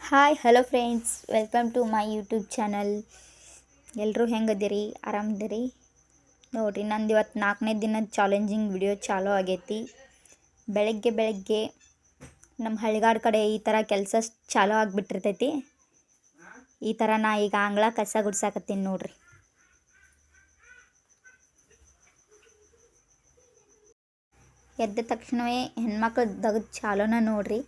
Hi hello friends, welcome to my YouTube channel. ಎಲ್ಲರೂ ಹೆಂಗದಿರಿ? ಆರಾಮದಿರಿ? ನೋಡಿರಿ, ನಂದು ಇವತ್ತು 4ನೇ ದಿನದ ಚಾಲೆಂಜಿಂಗ್ ವಿಡಿಯೋ ಚಾಲೂ ಆಗೈತಿ. ಬೆಳಗ್ಗೆ ನಮ್ಮ ಹಳ್ಳಿಗಾಡು ಕಡೆ ಈ ಥರ ಕೆಲಸ ಚಾಲೂ ಆಗಿಬಿಟ್ಟಿರ್ತೈತಿ. ಈ ಥರ ನಾ ಈಗ ಆಂಗ್ಲ ಕಸ ಗುಡ್ಸಾಕತ್ತೀನಿ ನೋಡ್ರಿ. ಎದ್ದ ತಕ್ಷಣವೇ ಹೆಣ್ಮಕ್ಳು ದಗದು ಚಾಲೋನ ನೋಡ್ರಿ.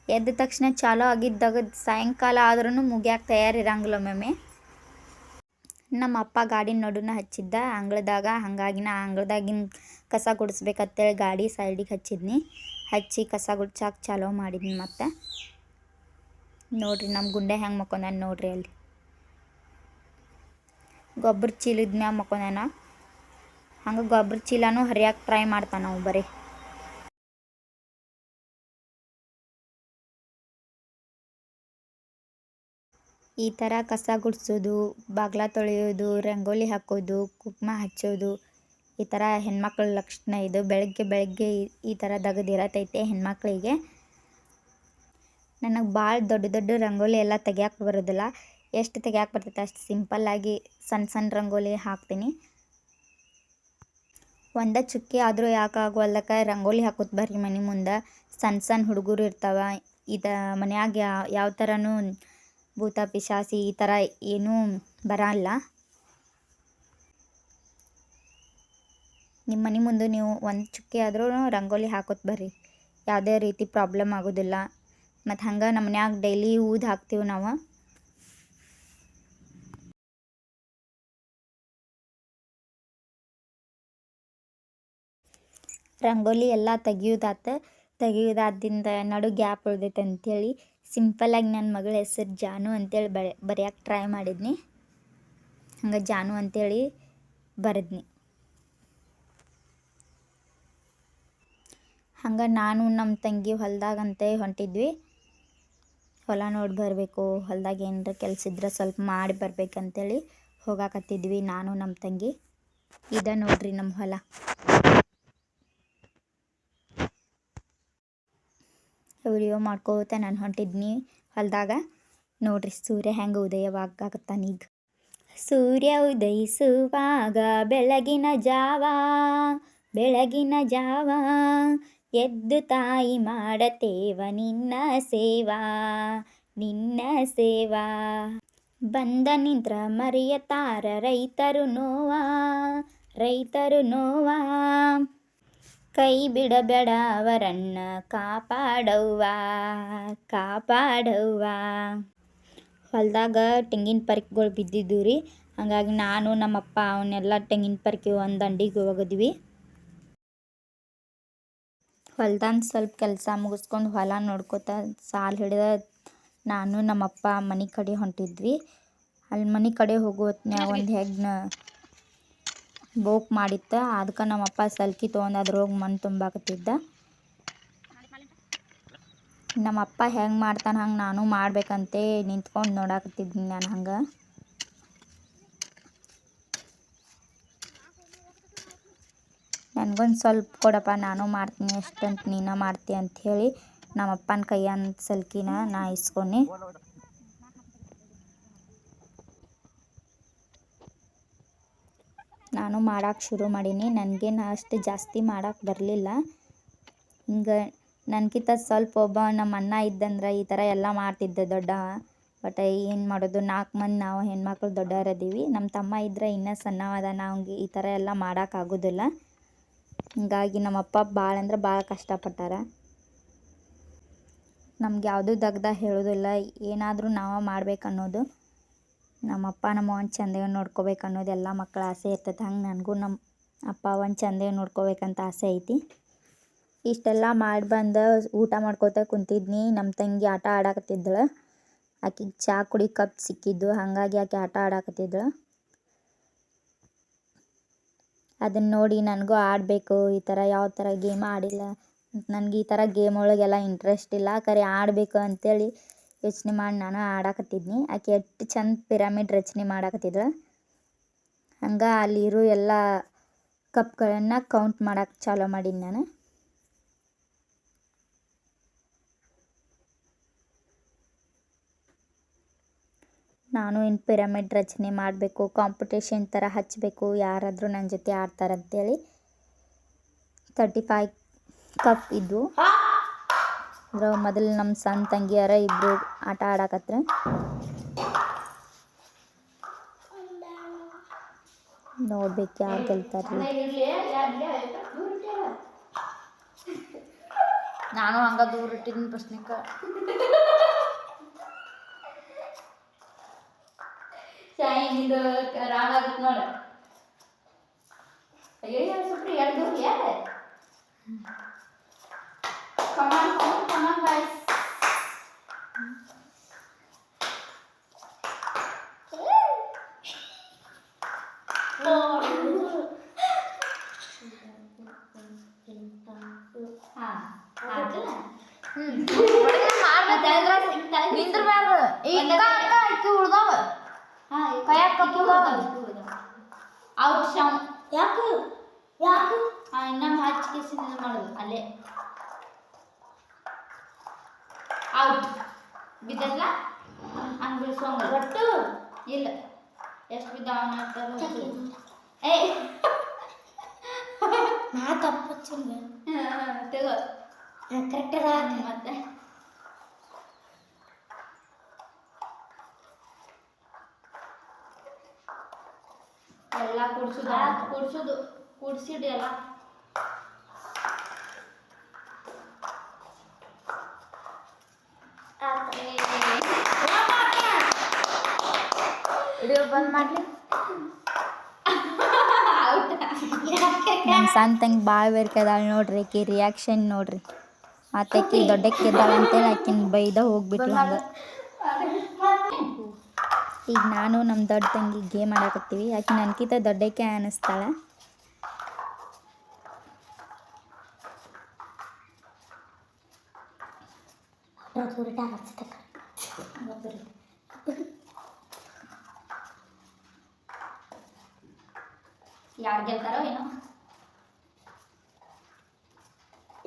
ಎದ್ದ ತಕ್ಷಣ ಚಾಲೂ ಆಗಿದ್ದಾಗ ಸಾಯಂಕಾಲ ಆದ್ರೂ ಮುಗಿಯಾಕೆ ತಯಾರಿರಂಗಿಲ್ಲ ಒಮ್ಮೊಮ್ಮೆ. ನಮ್ಮ ಅಪ್ಪ ಗಾಡಿ ನಡುನ ಹಚ್ಚಿದ್ದ ಅಂಗಳದಾಗ, ಹಾಗಾಗಿ ನಾ ಅಂಗಳದಾಗಿನ ಕಸ ಗುಡಿಸ್ಬೇಕಂತೇಳಿ ಗಾಡಿ ಸೈಡಿಗೆ ಹಚ್ಚಿ ಕಸ ಗುಡ್ಸಾಕೆ ಚಾಲೂ ಮಾಡಿದ್ನಿ. ಮತ್ತು ನೋಡ್ರಿ ನಮ್ಮ ಗುಂಡೆ ಹೆಂಗೆ ಮಕ್ಕೊಂದಾನ ನೋಡ್ರಿ. ಅಲ್ಲಿ ಗೊಬ್ಬರ ಚೀಲದ ಮ್ಯಾಗ ಮಕ್ಕೊಂದಾನ. ಹಂಗೆ ಗೊಬ್ಬರ ಚೀಲನೂ ಹರಿಯಾಕೆ ಟ್ರೈ ಮಾಡ್ತಾನೆ ನಾವು ಬರೀ. ಈ ಥರ ಕಸ ಗುಡಿಸೋದು, ಬಾಗ್ಲ ತೊಳೆಯೋದು, ರಂಗೋಲಿ ಹಾಕೋದು, ಕುಂಕುಮ ಹಚ್ಚೋದು, ಈ ಥರ ಹೆಣ್ಮಕ್ಳ ಲಕ್ಷಣ ಇದು. ಬೆಳಗ್ಗೆ ಈ ಥರ ದಗದಿರತೈತೆ ಹೆಣ್ಮಕ್ಳಿಗೆ. ನನಗೆ ಭಾಳ ದೊಡ್ಡ ರಂಗೋಲಿ ಎಲ್ಲ ತೆಗಿಯಾಕೆ ಬರೋದಿಲ್ಲ. ಎಷ್ಟು ತೆಗಿಯಾಕೆ ಬರ್ತೈತೆ ಅಷ್ಟು ಸಿಂಪಲ್ಲಾಗಿ ಸಣ್ಣ ರಂಗೋಲಿ ಹಾಕ್ತೀನಿ. ಒಂದೇ ಚುಕ್ಕಿ ಆದರೂ ಯಾಕೆ ಆಗೋಲ್ಲಕ ರಂಗೋಲಿ ಹಾಕೋದು ಬರ್ರಿ ಮನೆ ಮುಂದೆ. ಸಣ್ಣ ಹುಡುಗರು ಇರ್ತಾವ. ಮನ್ಯಾಗ ಯಾವ ಥರನೂ ಭೂತ ಪಿಶಾಚಿ ಈ ಥರ ಏನೂ ಬರಲ್ಲ. ನಿಮ್ಮ ಮನೆ ಮುಂದೆ ನೀವು ಒಂದು ಚುಕ್ಕಿ ಆದರೂ ರಂಗೋಲಿ ಹಾಕೋದು ಬರ್ರಿ. ಯಾವುದೇ ರೀತಿ ಪ್ರಾಬ್ಲಮ್ ಆಗೋದಿಲ್ಲ. ಮತ್ತು ಹಂಗೆ ನಮ್ಮ ಮನ್ಯಾಗ ಡೈಲಿ ಊದು ಹಾಕ್ತೀವಿ ನಾವು. ರಂಗೋಲಿ ಎಲ್ಲ ತೆಗಿಯೋದಾದಿಂದ ನಡು ಗ್ಯಾಪ್ ಉಳ್ದೈತೆ ಅಂಥೇಳಿ ಸಿಂಪಲ್ಲಾಗಿ ನನ್ನ ಮಗಳ ಹೆಸರು ಜಾನು ಅಂತೇಳಿ ಬರೆಯೋಕೆ ಟ್ರೈ ಮಾಡಿದ್ನಿ. ಹಂಗೆ ಜಾನು ಅಂತೇಳಿ ಬರೆದ್ನಿ. ಹಂಗೆ ನಾನು ನಮ್ಮ ತಂಗಿ ಹೊಲದಾಗಂತೆ ಹೊಂಟಿದ್ವಿ. ಹೊಲ ನೋಡಿ ಬರಬೇಕು, ಹೊಲದಾಗ ಏನರ ಕೆಲಸ ಇದ್ರೆ ಸ್ವಲ್ಪ ಮಾಡಿ ಬರ್ಬೇಕಂತೇಳಿ ಹೋಗಾಕತ್ತಿದ್ವಿ ನಾನು ನಮ್ಮ ತಂಗಿ. ಇದ ನೋಡ್ರಿ ನಮ್ಮ ಹೊಲ. ವಿಡಿಯೋ ಮಾಡ್ಕೋತ ನಾನು ಹೊಂಟಿದ್ನಿ ಹೊಲದಾಗ. ನೋಡ್ರಿ ಸೂರ್ಯ ಹೆಂಗೆ ಉದಯವಾಗತ್ತಾನೀಗ. ಸೂರ್ಯ ಉದಯಿಸುವಾಗ ಬೆಳಗಿನ ಜಾವ ಎದ್ದು ತಾಯಿ ಮಾಡತೇವ ನಿನ್ನ ಸೇವಾ ಬಂದ ನಿಂತ್ರ ಮರೆಯತಾರ ರೈತರು ನೋವಾ ಕೈ ಬಿಡಬೇಡ ಅವರನ್ನ ಕಾಪಾಡವ್ವ. ಹೊಲದಾಗ ತೆಂಗಿನ ಪರಿಕೆಗಳು ಬಿದ್ದಿದ್ದು ರೀ. ಹಾಗಾಗಿ ನಾನು ನಮ್ಮಪ್ಪ ಅವನ್ನೆಲ್ಲ ತೆಂಗಿನ ಪರಿಕೆ ಒಂದು ದಂಡಿಗೆ ಹೋಗಿದ್ವಿ. ಹೊಲ್ದಂದು ಸ್ವಲ್ಪ ಕೆಲಸ ಮುಗಿಸ್ಕೊಂಡು ಹೊಲ ನೋಡ್ಕೋತ ಸಾಲು ಹಿಡಿದ ನಾನು ನಮ್ಮಪ್ಪ ಮನೆ ಕಡೆ ಹೊಂಟಿದ್ವಿ. ಅಲ್ಲಿ ಮನೆ ಕಡೆ ಹೋಗೋ ಹೊತ್ನ್ಯಾಗ ಒಂದು ಹೆಗ್ನ ಬೋಕ್ ಮಾಡಿತ್ತು. ಅದಕ್ಕೆ ನಮ್ಮಪ್ಪ ಸಲ್ಕಿ ತೊಗೊಂಡು ಅದ್ರೊಳಗೆ ಮಣ್ಣು ತುಂಬಾಕತ್ತಿದ್ದ. ನಮ್ಮಪ್ಪ ಹೆಂಗೆ ಮಾಡ್ತಾನೆ ಹಂಗೆ ನಾನು ಮಾಡ್ಬೇಕಂತೆ ನಿಂತ್ಕೊಂಡು ನೋಡಾಕತ್ತಿದ್ನಿ ನಾನು. ಹಂಗೆ ನನಗೊಂದು ಸ್ವಲ್ಪ ಕೊಡಪ್ಪ, ನಾನು ಮಾಡ್ತೀನಿ, ಎಷ್ಟಂತ ನೀನು ಮಾಡ್ತೀಯ ಅಂಥೇಳಿ ನಮ್ಮಪ್ಪನ ಕೈಯಂದು ಸಲ್ಕಿನ ನಾ ಇಸ್ಕೊಂಡು ನಾನು ಮಾಡಕ್ಕೆ ಶುರು ಮಾಡೀನಿ. ನನಗೇನು ಅಷ್ಟು ಜಾಸ್ತಿ ಮಾಡಕ್ಕೆ ಬರಲಿಲ್ಲ. ಹಿಂಗೆ ನನಗಿಂತ ಸ್ವಲ್ಪ ಒಬ್ಬ ನಮ್ಮ ಅಣ್ಣ ಇದ್ದಂದ್ರೆ ಈ ಥರ ಎಲ್ಲ ಮಾಡ್ತಿದ್ದೆ ದೊಡ್ಡವ. ಬಟ್ ಏನು ಮಾಡೋದು, 4 ಮಂದಿ ನಾವು ಹೆಣ್ಮಕ್ಳು ದೊಡ್ಡವರದೀವಿ. ನಮ್ಮ ತಮ್ಮ ಇದ್ದರೆ ಇನ್ನೂ ಸಣ್ಣವಾದ, ನಾವು ಈ ಥರ ಎಲ್ಲ ಮಾಡೋಕ್ಕಾಗೋದಿಲ್ಲ. ಹೀಗಾಗಿ ನಮ್ಮಪ್ಪ ಭಾಳ ಅಂದ್ರೆ ಭಾಳ ಕಷ್ಟಪಟ್ಟಾರ. ನಮ್ಗೆ ಯಾವುದೂ ದಗ್ದ ಹೇಳೋದಿಲ್ಲ, ಏನಾದರೂ ನಾವು ಮಾಡ್ಬೇಕನ್ನೋದು. ನಮ್ಮಪ್ಪ ನಮ್ಮವ್ವನ ಚಂದಾಗಿ ನೋಡ್ಕೋಬೇಕು ಅನ್ನೋದು ಎಲ್ಲ ಮಕ್ಕಳ ಆಸೆ ಇರ್ತೈತೆ. ಹಂಗೆ ನನಗೂ ನಮ್ಮ ಅಪ್ಪ ಅವ್ವನ ಚಂದಾಗಿ ನೋಡ್ಕೋಬೇಕಂತ ಆಸೆ ಐತಿ. ಇಷ್ಟೆಲ್ಲ ಮಾಡಿ ಬಂದು ಊಟ ಮಾಡ್ಕೋತ ಕುಂತಿದ್ನಿ. ನಮ್ಮ ತಂಗಿ ಆಟ ಆಡಾಕತ್ತಿದ್ದಳು. ಆಕೆಗೆ ಚಹಾ ಕುಡಿ ಕಪ್ ಸಿಕ್ಕಿದ್ದು, ಹಾಗಾಗಿ ಆಕೆ ಆಟ ಆಡಾಕತ್ತಿದ್ದಳು. ಅದನ್ನು ನೋಡಿ ನನಗೂ ಆಡಬೇಕು, ಈ ಥರ ಯಾವ ಥರ ಗೇಮ್ ಆಡಿಲ್ಲ. ನನಗೆ ಈ ಥರ ಗೇಮ್ ಒಳಗೆಲ್ಲ ಇಂಟ್ರೆಸ್ಟ್ ಇಲ್ಲ, ಖರೆ ಆಡಬೇಕು ಅಂಥೇಳಿ ಯೋಚನೆ ಮಾಡಿ ನಾನು ಆಡಾಕತ್ತಿದ್ನಿ. ಆಕೆ ಎಷ್ಟು ಚಂದ ಪಿರಮಿಡ್ ರಚನೆ ಮಾಡಾಕತ್ತಿದ್ಳು. ಹಂಗೆ ಅಲ್ಲಿರೋ ಎಲ್ಲ ಕಪ್ಗಳನ್ನು ಕೌಂಟ್ ಮಾಡೋಕೆ ಚಾಲೂ ಮಾಡೀನಿ ನಾನು. ನಾನು ಇನ್ನು ಪಿರಮಿಡ್ ರಚನೆ ಮಾಡಬೇಕು, ಕಾಂಪಿಟೇಷನ್ ಥರ ಹಚ್ಚಬೇಕು, ಯಾರಾದರೂ ನನ್ನ ಜೊತೆ ಆಡ್ತಾರಂತೇಳಿ 35 ಕಪ್ ಇದ್ವು. ಅದ್ರ ಮೊದಲು ನಮ್ಮ ಸಣ್ಣ ತಂಗಿಯರ ಇಬ್ಬರು ಆಟ ಆಡಕತ್ರ. ನೋಡ್ಬೇಕು ಯಾರು ಗೆಲ್ತಾರ್ರಿ. ನಾನು ಹಂಗ ದೂರ ಇಟ್ಟಿದ್ದೀನಿ ಪ್ರಶ್ನೆಕ. ಇದು ರಾಂಗ್ ಆಗುತ್ತೆ ನೋಡು. ಅಯ್ಯೋ ಸುಟ್ರಿ ಎರಡು ದೂರ ಯಾರು ಕಮಾನ್ ಗೈಸ್. ನಿಂದ್ರಬಾರ್ದು. ಈಗ ಅಕ್ಕಿ ಉಳ್ದಾವ ಕೈಯಾಗ ಕಪ್ಪು ಔಟ್ ಶಾಮ್. ಯಾಕೆ ಇನ್ನೊಂದು ಹಚ್ಚಿ ಕೇಸಿಂದ ಮಾಡೋದು ಅಲ್ಲೇ ಔಟ್ ಬಿದ್ದಲ್ಲ ಹಂಗೆ ಬಿಡಿಸೋಂಗ ಒಟ್ಟು ಇಲ್ಲ ಎಷ್ಟು ಬಿದ್ದಾವ ಏ ನಾ ತಪ್ಪು ತಗೋ ಕರೆಕ್ಟ್ ಮತ್ತೆ ಎಲ್ಲ ಕೂಡ್ಸಿಡಿ ಎಲ್ಲ. ವಿಡಿಯೋ ಬಂದ್ ಮಾಡಲಿ. ನಮ್ಮ ಸಣ್ಣ ತಂಗಿ ಭಾಳ ಬೇರ್ಕದಾಳೆ ನೋಡ್ರಿ. ಆಕಿ ರಿಯಾಕ್ಷನ್ ನೋಡ್ರಿ. ಮತ್ತೆ ಆಕಿ ದೊಡ್ಡಕ್ಕೆ ಇದ್ದಾಳೆ ಅಂತೇಳಿ ಆಕಿನ ಬೈದ ಹೋಗ್ಬಿಟ್ಲು ಹಂಗೆ. ಈಗ ನಾನು ನಮ್ಮ ದೊಡ್ಡ ತಂಗಿ ಗೇಮ್ ಆಡಕತ್ತೀವಿ. ಆಕೆ ನನಗಿಂತ ದೊಡ್ಡಕ್ಕೆ ಅನ್ನಿಸ್ತಾಳೆ. ಯಾರು ಗೆಲ್ತಾರೋ ಏನೋ.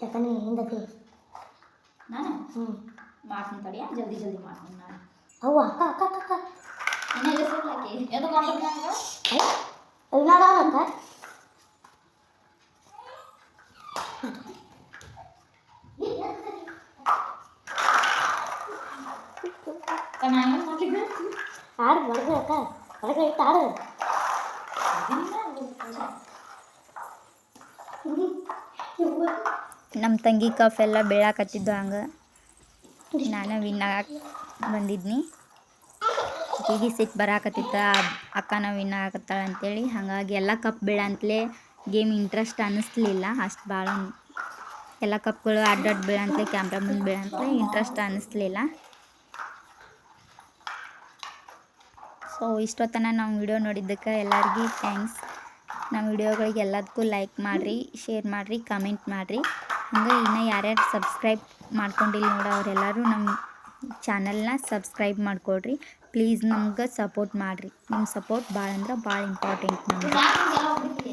ಯಾಕಂದ್ರೆ ಹಿಂದಕ್ಕೆ ನಾನು ಮಾಡ್ತೀನಿ ತಡಿಯ, ಜಲ್ದಿ ಮಾಡ್ತೀನಿ ನಾನು. ಅವು ಅಕ್ಕ ಅಕ್ಕ ಅಕ್ಕ ಇನ್ನೇ ಹೆಸರ್ಲಾಕಿ ಎದು ಕಾಂಪಿಟೇಷನ್ಗೆ ಅವಿನಾದವನಂತ ನಾನು ಮಾಡ್ಲಿಕ್ಕೆ ಆಡು ಹೊರಗೆ ಅಕ್ಕ ಹೊರಗೆ ಇಟ್ಟು ಆಡು. ನಮ್ಮ ತಂಗಿ ಕಫ್ ಎಲ್ಲ ಬೀಳಾಕತ್ತಿದ್ದು ಹಂಗೆ ನಾನು ವಿನ್ ಆಗಕ್ಕೆ ಬಂದಿದ್ನಿ. ಈಗ ಸಿಟ್ಟು ಬರಾಕತ್ತಿತ್ತ ಅಕ್ಕನ ವಿನ್ ಆಗತ್ತಾಳೆ ಅಂತೇಳಿ. ಹಾಗಾಗಿ ಎಲ್ಲ ಕಪ್ ಬೀಳಂತಲೇ ಗೇಮ್ ಇಂಟ್ರೆಸ್ಟ್ ಅನ್ನಿಸ್ಲಿಲ್ಲ ಅಷ್ಟು ಭಾಳ. ಎಲ್ಲ ಕಪ್ಗಳು ಅಡ್ಡಾಡ್ ಬೀಳಂತಲೇ ಕ್ಯಾಮ್ರಾ ಮುಂದೆ ಬೀಳಂತಲೇ ಇಂಟ್ರೆಸ್ಟ್ ಅನ್ನಿಸ್ಲಿಲ್ಲ. ಸೊ ಇಷ್ಟೊತ್ತನ ನಾವು ವಿಡಿಯೋ ನೋಡಿದ್ದಕ್ಕೆ ಎಲ್ಲರಿಗೂ ಥ್ಯಾಂಕ್ಸ್. ನಮ್ಮ ವಿಡಿಯೋಗಳಿಗೆ ಎಲ್ಲದಕ್ಕೂ ಲೈಕ್ ಮಾಡಿರಿ, ಶೇರ್ ಮಾಡಿರಿ, ಕಮೆಂಟ್ ಮಾಡಿರಿ. ಹಂಗೆ ಇನ್ನೂ ಯಾರ್ಯಾರು ಸಬ್ಸ್ಕ್ರೈಬ್ ಮಾಡ್ಕೊಂಡಿಲ್ಲ ನೋಡು ಅವರೆಲ್ಲರೂ ನಮ್ಮ ಚಾನಲ್ನ ಸಬ್ಸ್ಕ್ರೈಬ್ ಮಾಡ್ಕೊಳ್ರಿ. ಪ್ಲೀಸ್ ನಮ್ಗೆ ಸಪೋರ್ಟ್ ಮಾಡಿರಿ. ನಿಮ್ಮ ಸಪೋರ್ಟ್ ಭಾಳ ಅಂದ್ರೆ ಭಾಳ ಇಂಪಾರ್ಟೆಂಟ್ ನಮಗೆ.